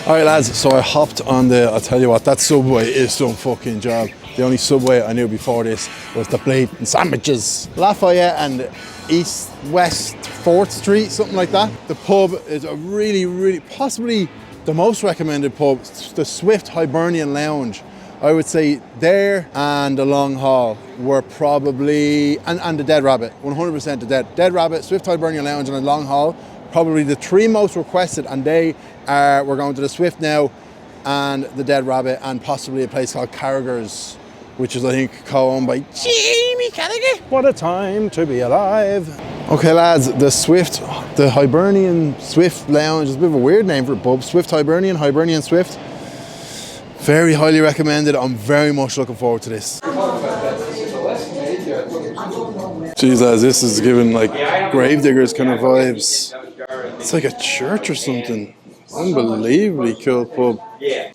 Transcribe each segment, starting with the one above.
All right, lads, so I hopped on I'll tell you what, that Subway is some fucking job. The only Subway I knew before this was the blatant sandwiches. Lafayette and West 4th Street, something like that. The pub is a really, possibly the most recommended pub, the Swift Hibernian Lounge. I would say there and the Long Hall were probably, and the Dead Rabbit, 100% the Dead Rabbit, Swift Hibernian Lounge and the Long Hall, probably the 3 most requested, and we're going to the Swift now and the Dead Rabbit and possibly a place called Carragher's, which is I think co-owned by Jamie Carragher. What a time to be alive. Okay lads, the Hibernian Swift Lounge is a bit of a weird name for a pub. Swift Hibernian Swift. Very highly recommended. I'm very much looking forward to this. Jeez lads, this is giving like Gravediggers kind of vibes. It's like a church or something. Unbelievably cool pub. Yeah.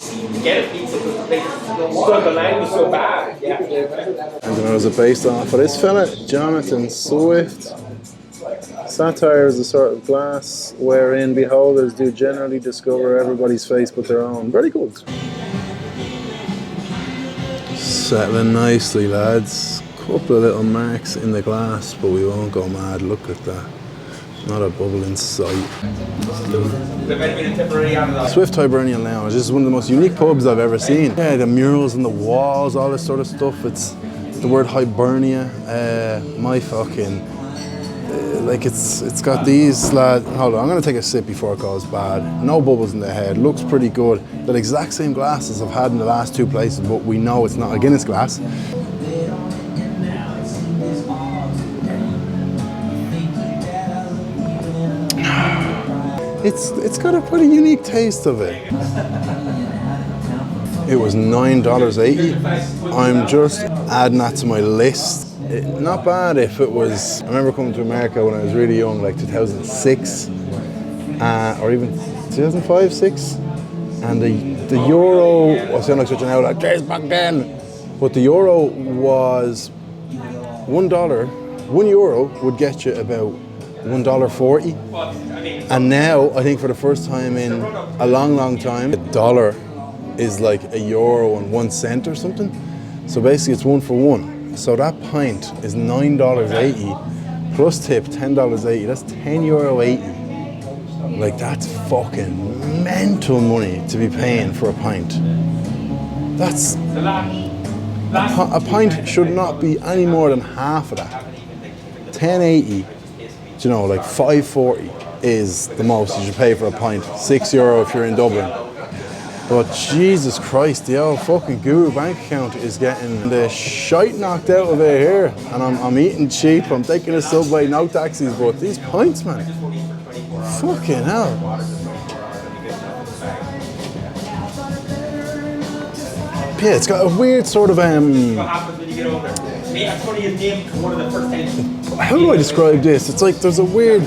And then was it based off of this fella, Jonathan Swift. Satire is a sort of glass wherein beholders do generally discover everybody's face but their own. Very good. Settling nicely, lads. Couple of little marks in the glass, but we won't go mad. Look at that. Not a bubble in sight. Swift Hibernian Lounge. This is one of the most unique pubs I've ever seen. Yeah, the murals on the walls, all this sort of stuff. It's the word Hibernia. My fucking... like it's got these, lad. Hold on, I'm going to take a sip before it goes bad. No bubbles in the head. Looks pretty good. The exact same glasses I've had in the last 2 places, but we know it's not a Guinness glass. It's got a pretty unique taste of it. It was $9.80. I'm just adding that to my list. Not bad if it was, I remember coming to America when I was really young, like 2006, or even 2005, 6. And the euro, I sound like such an outlaw, days back then, but the euro was $1. €1 would get you about $1.40. And now, I think for the first time in a long time, $1 is like €1.01 or something. So basically it's 1 for 1. So that pint is $9.80 plus tip $10.80. That's €10.80. Like that's fucking mental money to be paying for a pint. That's a pint should not be any more than half of that. $10.80, you know, like $5.40 is the most you should pay for a pint. €6 if you're in Dublin. But Jesus Christ, the old fucking guru bank account is getting the shite knocked out of it here. And I'm eating cheap, I'm taking a Subway, no taxis, but these pints, man. Fucking hell. Yeah, it's got a weird sort of how do I describe this? It's like there's a weird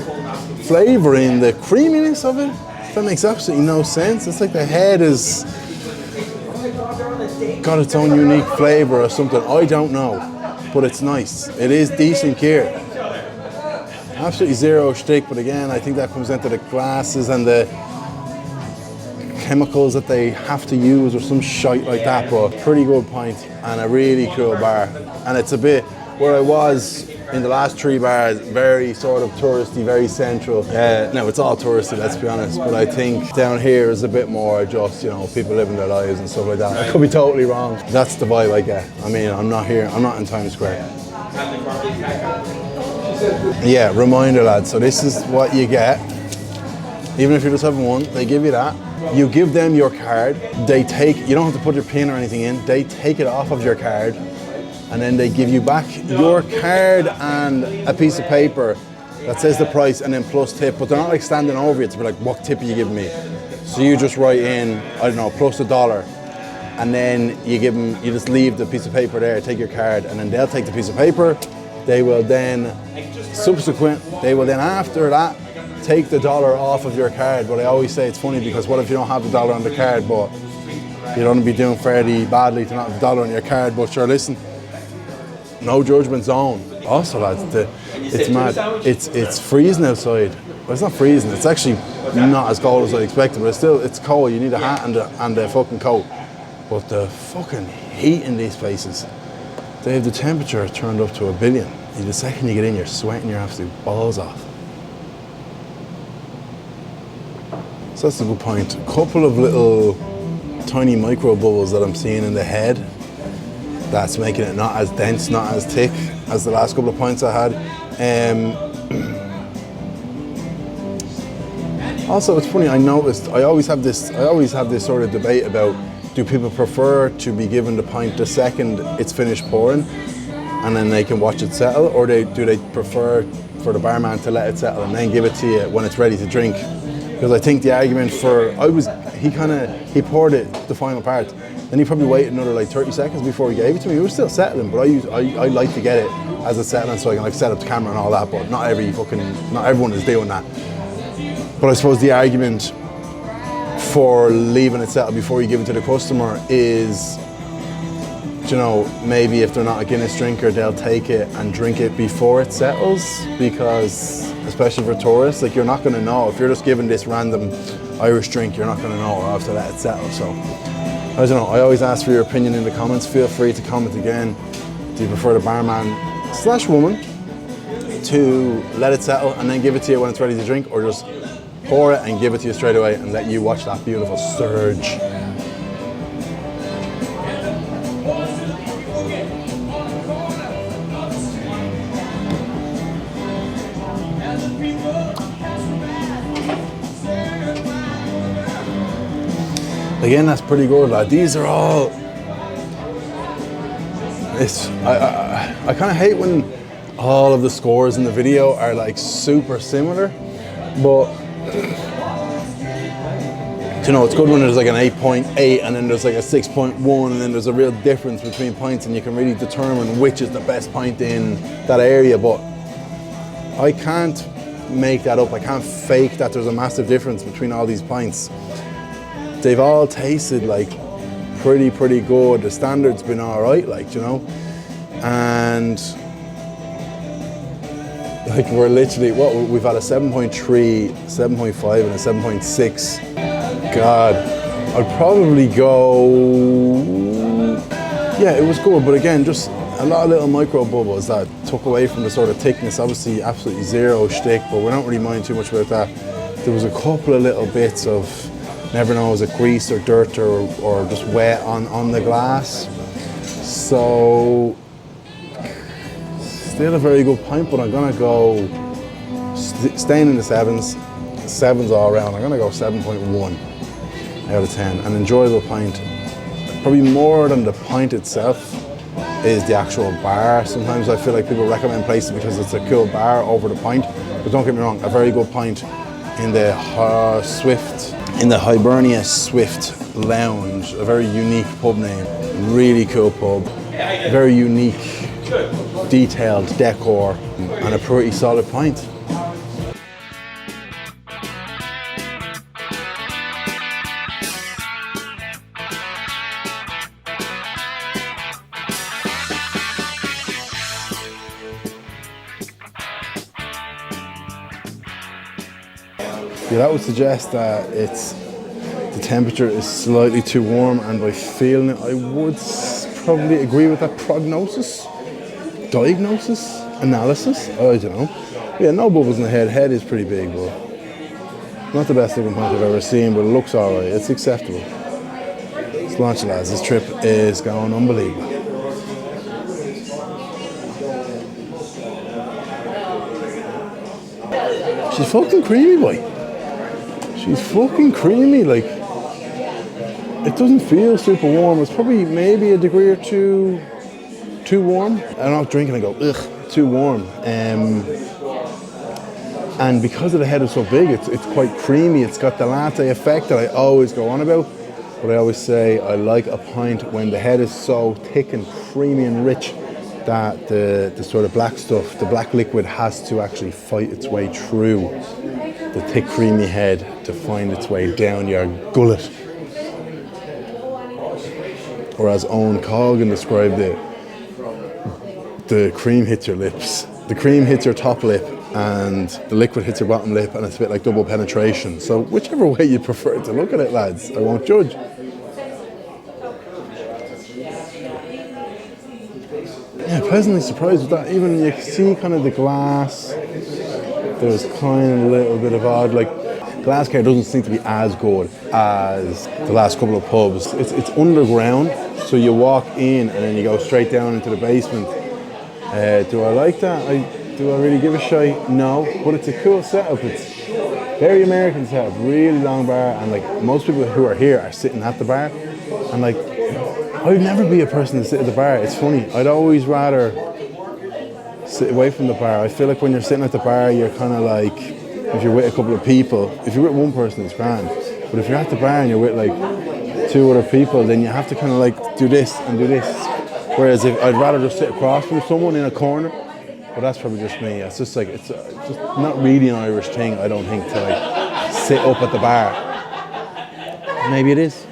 flavour in the creaminess of it. That makes absolutely no sense. It's like the head has got its own unique flavour or something. I don't know, but it's nice. It is decent gear. Absolutely zero shtick, but again, I think that comes down to the glasses and the chemicals that they have to use or some shite like that, but pretty good pint and a really cool bar. And it's a bit where I was in the last 3 bars, very sort of touristy, very central. No, it's all touristy, let's be honest, but I think down here is a bit more just, you know, people living their lives and stuff like that. I could be totally wrong. That's the vibe I get. I mean, I'm not here, I'm not in Times Square. Yeah, reminder lads, so this is what you get. Even if you're just having one, they give you that. You give them your card, they take, you don't have to put your PIN or anything in, they take it off of your card, and then they give you back your card and a piece of paper that says the price and then plus tip, but they're not like standing over you to be like, what tip are you giving me? So you just write in, I don't know, plus $1, and then you give them, you just leave the piece of paper there, take your card, and then they'll take the piece of paper. They will then, after that, take the $1 off of your card. But I always say it's funny because what if you don't have the $1 on the card, but you'd only be doing fairly badly to not have the $1 on your card, but sure, listen, no judgment zone. Also lads, it's mad, it's freezing outside. Well, it's not freezing. It's actually not as cold as I expected, but it's cold. You need a hat and a fucking coat. But the fucking heat in these places, they have the temperature turned up to 1 billion. The second you get in, you're sweating your absolute balls off. So that's a good point. A couple of little tiny micro bubbles that I'm seeing in the head. That's making it not as dense, not as thick as the last couple of pints I had. Also, it's funny. I noticed. I always have this sort of debate about: do people prefer to be given the pint the second it's finished pouring, and then they can watch it settle, or do they prefer for the barman to let it settle and then give it to you when it's ready to drink? Because I think the argument he poured it the final part, then he probably waited another like 30 seconds before he gave it to me. It was still settling, but I like to get it as it's settling so I can like set up the camera and all that. But not everyone is doing that. But I suppose the argument for leaving it settle before you give it to the customer is, you know, maybe if they're not a Guinness drinker, they'll take it and drink it before it settles, because especially for tourists, like, you're not going to know if you're just given this random Irish drink, you're not going to know or have to let it settle. So I don't know. I always ask for your opinion in the comments. Feel free to comment again. Do you prefer the barman/woman to let it settle and then give it to you when it's ready to drink, or just pour it and give it to you straight away and let you watch that beautiful surge? Again, that's pretty good, lad. These are all... I kind of hate when all of the scores in the video are like super similar, but you know, it's good when there's like an 8.8 and then there's like a 6.1 and then there's a real difference between pints and you can really determine which is the best pint in that area. But I can't make that up. I can't fake that there's a massive difference between all these pints. They've all tasted like pretty good. The standard's been all right, like, you know, and like we're literally, we've had a 7.3, 7.5 and a 7.6. God, I'd probably go, yeah, it was good, but again, just a lot of little micro bubbles that took away from the sort of thickness. Obviously, absolutely zero shtick, but we don't really mind too much about that. There was a couple of little bits of, never know, was it grease or dirt or just wet on the glass. So, still a very good pint, but I'm gonna go, staying in the sevens all around, I'm gonna go 7.1 out of 10. An enjoyable pint. Probably more than the pint itself is the actual bar. Sometimes I feel like people recommend places because it's a cool bar over the pint, but don't get me wrong, a very good pint in the Hibernia Swift Lounge, a very unique pub name, really cool pub, very unique, detailed decor, and a pretty solid pint. Yeah, that would suggest that the temperature is slightly too warm, and by feeling it, I would probably agree with that analysis. I don't know. Yeah, no bubbles in the head. Head is pretty big, but not the best looking pint I've ever seen, but it looks alright. It's acceptable. Let's launch it, lads. This trip is going unbelievable. She's fucking creamy, boy. She's fucking creamy, like, it doesn't feel super warm. It's probably maybe a degree or two too warm. I'm not drinking and go, ugh, too warm. And because of the head is so big, it's quite creamy. It's got the latte effect that I always go on about. But I always say I like a pint when the head is so thick and creamy and rich that the sort of black stuff, the black liquid, has to actually fight its way through the thick creamy head to find its way down your gullet. Or as Owen Colgan described it, the cream hits your lips. The cream hits your top lip and the liquid hits your bottom lip and it's a bit like double penetration. So whichever way you prefer to look at it, lads, I won't judge. Yeah, pleasantly surprised with that. Even you see kind of the glass, there's kind of a little bit of odd, like glass care doesn't seem to be as good as the last couple of pubs. It's underground, so you walk in and then you go straight down into the basement. Do I like that? Do I really give a shit? No, but it's a cool setup. It's very American setup, really long bar, and like most people who are here are sitting at the bar, and like I'd never be a person to sit at the bar. It's funny. I'd always rather sit away from the bar. I feel like when you're sitting at the bar, you're kind of like, if you're with a couple of people, if you're with one person, it's grand. But if you're at the bar and you're with like 2 other people, then you have to kind of like do this and do this. Whereas if I'd rather just sit across from someone in a corner, but that's probably just me. It's just like, it's just not really an Irish thing, I don't think, to like sit up at the bar. Maybe it is.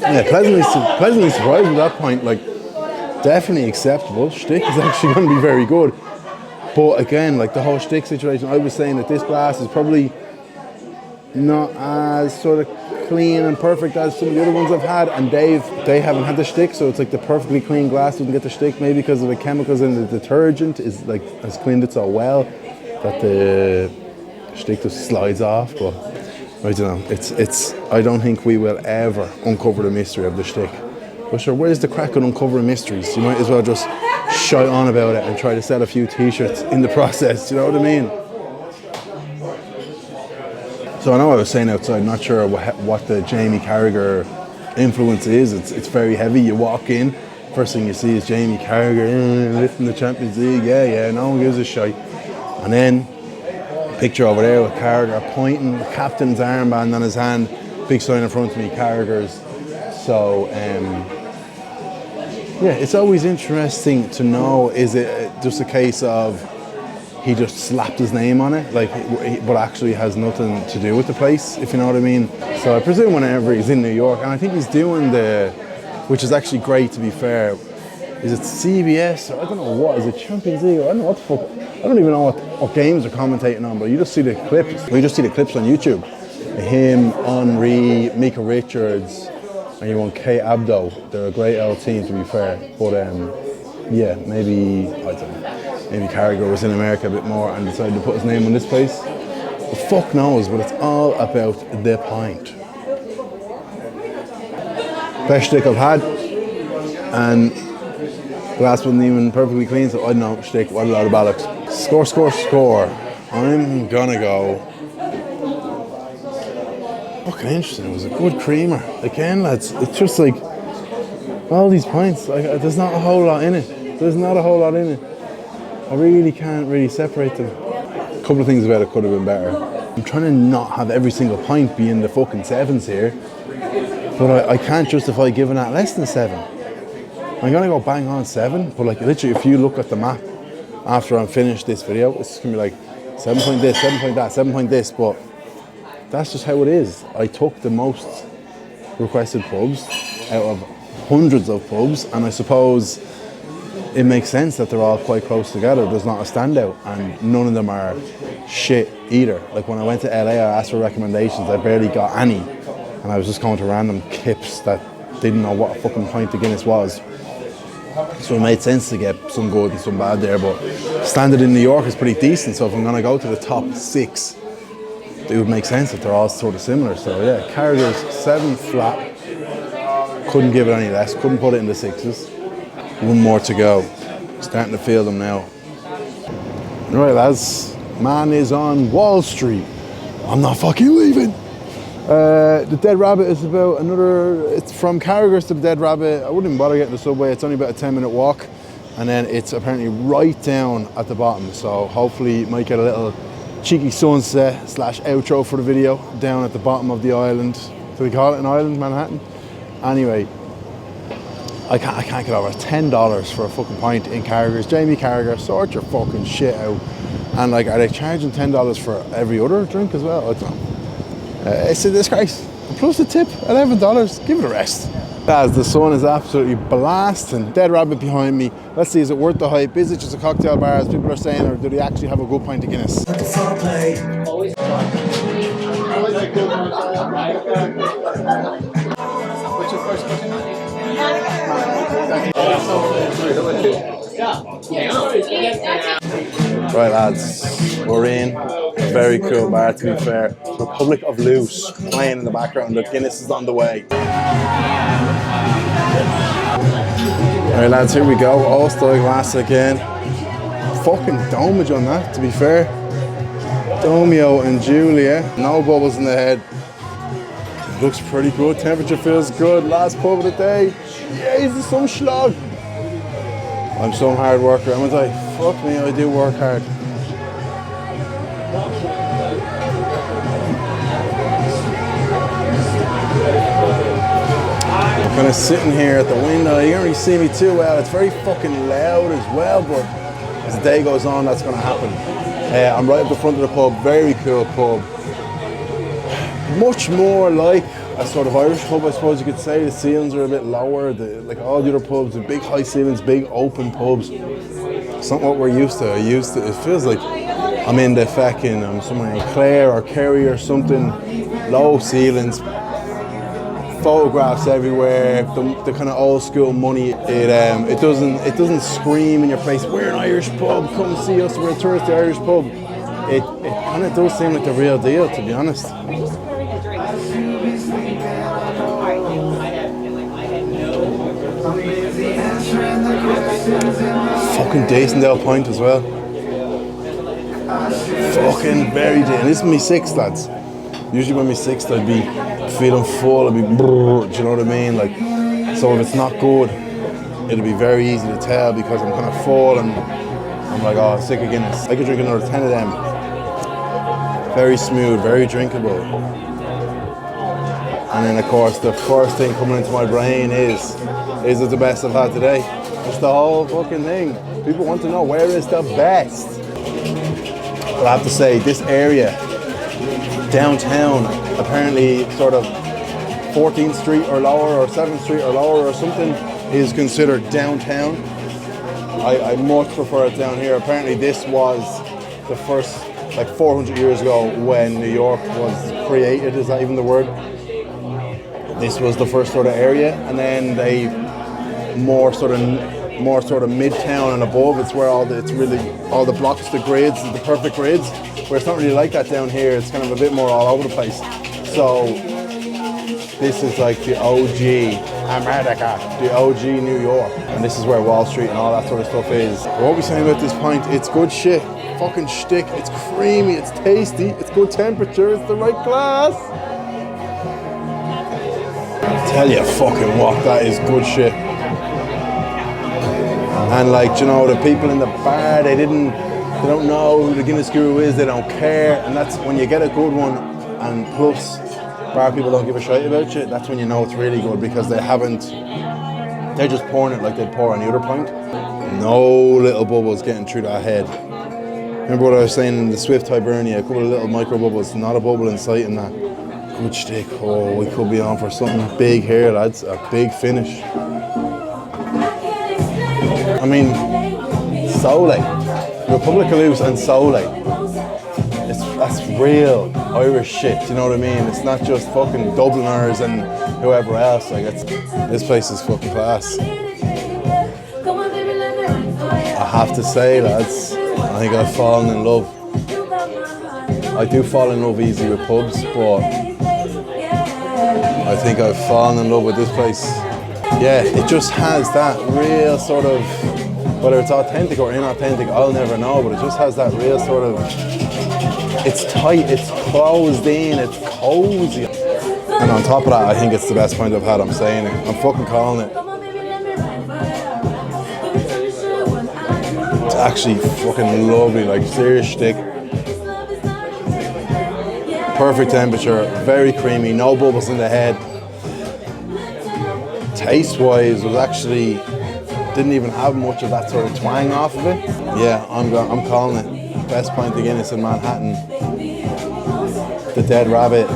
Yeah, pleasantly surprised at that point. Like, definitely acceptable. Shtick is actually going to be very good. But again, like the whole shtick situation, I was saying that this glass is probably not as sort of clean and perfect as some of the other ones I've had, and they haven't had the shtick, so it's like the perfectly clean glass doesn't get the shtick, maybe because of the chemicals in the detergent is like has cleaned it so well that the shtick just slides off. But I don't know. It's. I don't think we will ever uncover the mystery of the shtick. But sure, where's the crack on uncovering mysteries? You might as well just shout on about it and try to sell a few t-shirts in the process. You know what I mean? So I know I was saying outside, not sure what the Jamie Carragher influence is. It's very heavy. You walk in, first thing you see is Jamie Carragher lifting the Champions League. Yeah, no one gives a shite. And then picture over there with Carragher pointing, the captain's armband on his hand, big sign in front of me, Carragher's. So yeah, it's always interesting to know, is it just a case of he just slapped his name on it, like, but actually has nothing to do with the place, if you know what I mean. So I presume whenever he's in New York, and I think he's doing which is actually great to be fair, is it CBS, or I don't know what, is it Champions League, or I don't know what the fuck, I don't even know what games they're commentating on, but you just see the clips, on YouTube. Him, Henry, Mika Richards, and you want Kate Abdo. They're a great old team, to be fair, but yeah, maybe, I don't know. Maybe Carragher was in America a bit more and decided to put his name on this place. But fuck knows, but it's all about the pint. Best shtick I've had, and the glass wasn't even perfectly clean, so I don't know, shtick, what a lot of bollocks. Score. I'm gonna go. Fucking interesting, it was a good creamer. Again, lads, it's just like, all these pints, like, there's not a whole lot in it. I really can't separate them. A couple of things about it could have been better. I'm trying to not have every single pint be in the fucking 7s here, but I can't justify giving that less than 7. I'm gonna go bang on 7, but like literally if you look at the map after I'm finished this video, it's gonna be like 7 point this, 7 point that, 7 point this, but that's just how it is. I took the most requested pubs out of hundreds of pubs, and I suppose it makes sense that they're all quite close together. There's not a standout, and none of them are shit either. Like when I went to LA, I asked for recommendations, I barely got any, and I was just going to random kips that didn't know what a fucking pint of Guinness was. So it made sense to get some good and some bad there, but standard in New York is pretty decent, so if I'm gonna go to the top 6, it would make sense if they're all sort of similar. So yeah, Carragher's 7 flat. Couldn't give it any less, couldn't put it in the 6s. One more to go. Starting to feel them now. Right, lads. Man is on Wall Street. I'm not fucking leaving. The Dead Rabbit is about it's from Carragher's to the Dead Rabbit. I wouldn't even bother getting the subway. It's only about a 10-minute walk. And then it's apparently right down at the bottom. So hopefully you might get a little cheeky sunset / outro for the video down at the bottom of the island. Do they call it an island, Manhattan? Anyway, I can't get over it. $10 for a fucking pint in Carragher's. Jamie Carragher, sort your fucking shit out. And like, are they charging $10 for every other drink as well? I don't know. It's a disgrace. Plus the tip, $11. Give it a rest. Lads, the sun is absolutely blasting. Dead rabbit behind me. Let's see, is it worth the hype? Is it just a cocktail bar, as people are saying, or do they actually have a good pint of Guinness? What's your first question? Right, lads, we're in a very cool bar, to be fair. Republic of Loose playing in the background. The Guinness is on the way. Alright, lads, here we go. All style glass again. Fucking domage on that, to be fair. Domio and Julia. No bubbles in the head. Looks pretty good. Temperature feels good. Last pub of the day. Jesus, some slog. I'm some hard worker, am I? Fuck me, I do work hard. I'm kind of sitting here at the window. You can't really see me too well. It's very fucking loud as well, but as the day goes on, that's going to happen. I'm right at the front of the pub. Very cool pub. Much more like a sort of Irish pub, I suppose you could say. The ceilings are a bit lower. Like all the other pubs, the big high ceilings, big open pubs. It's not what we're used to. It feels like I'm in the fucking, somewhere in Clare or Kerry or something. Low ceilings, photographs everywhere. The kind of old school money. It doesn't scream in your face. We're an Irish pub. Come see us. We're a touristy Irish pub. It kind of does seem like the real deal, to be honest. Fucking decent ale pint as well. Fucking very decent. This is me sixth, lads. Usually when me sixth, I'd be feeling full. I'd be, do you know what I mean? Like, so if it's not good, it'll be very easy to tell because I'm kind of full and I'm like, oh, sick of Guinness. I could drink another 10 of them. Very smooth, very drinkable. And then of course, the first thing coming into my brain is it the best I've had today? It's the whole fucking thing. People want to know, where is the best? But I have to say, this area, downtown, apparently sort of 14th Street or lower, or 7th Street or lower or something, is considered downtown. I much prefer it down here. Apparently this was the first, like 400 years ago when New York was created, is that even the word? This was the first sort of area, and then they more sort of midtown and above. It's where all the blocks, the grids, the perfect grids. Where it's not really like that down here. It's kind of a bit more all over the place. So this is like the OG America, the OG New York, and this is where Wall Street and all that sort of stuff is. But what are we saying about this pint? It's good shit. Fucking shtick. It's creamy. It's tasty. It's good temperature. It's the right glass. Tell you fucking what, that is good shit. And like, you know, the people in the bar, they don't know who the Guinness Guru is, they don't care, and that's when you get a good one, and plus bar people don't give a shit about you, that's when you know it's really good, because they're just pouring it like they'd pour any other pint. No little bubbles getting through that head. Remember what I was saying in the Swift Hibernia, a couple of little micro bubbles, not a bubble in sight in that. Good stick. Oh, we could be on for something big here, lads. A big finish. I mean, Sole. Republic of Loose and Sole. That's real Irish shit, you know what I mean? It's not just fucking Dubliners and whoever else. Like, this place is fucking class. I have to say, lads, I think I've fallen in love. I do fall in love easy with pubs, but I think I've fallen in love with this place. Yeah, it just has that real sort of, whether it's authentic or inauthentic, I'll never know, but it just has that real sort of, it's tight, it's closed in, it's cozy. And on top of that, I think it's the best pint I've had, I'm saying it. I'm fucking calling it. It's actually fucking lovely, like serious shtick. Perfect temperature, very creamy, no bubbles in the head. Taste-wise, was actually didn't even have much of that sort of twang off of it. Yeah, I'm calling it best pint of Guinness in Manhattan. The Dead Rabbit,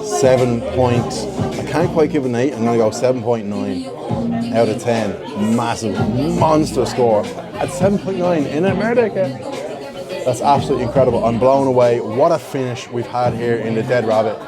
7 point, I can't quite give it an 8. I'm going to go 7.9 out of 10. Massive, monster score. At 7.9 in America. That's absolutely incredible. I'm blown away. What a finish we've had here in the Dead Rabbit.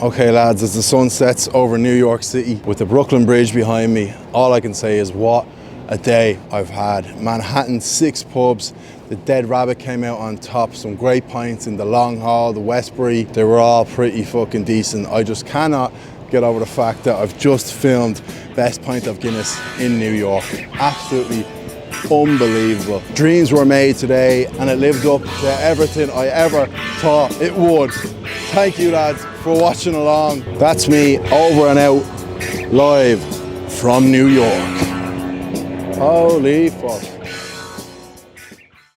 Okay lads, as the sun sets over New York City with the Brooklyn Bridge behind me, all I can say is what a day I've had. Manhattan, 6 pubs. The Dead Rabbit came out on top. Some great pints in the Long Hall, the Westbury. They were all pretty fucking decent. I just cannot get over the fact that I've just filmed Best Pint of Guinness in New York. Absolutely unbelievable. Dreams were made today and it lived up to everything I ever thought it would. Thank you lads for watching along. That's me over and out, live from New York. Holy fuck.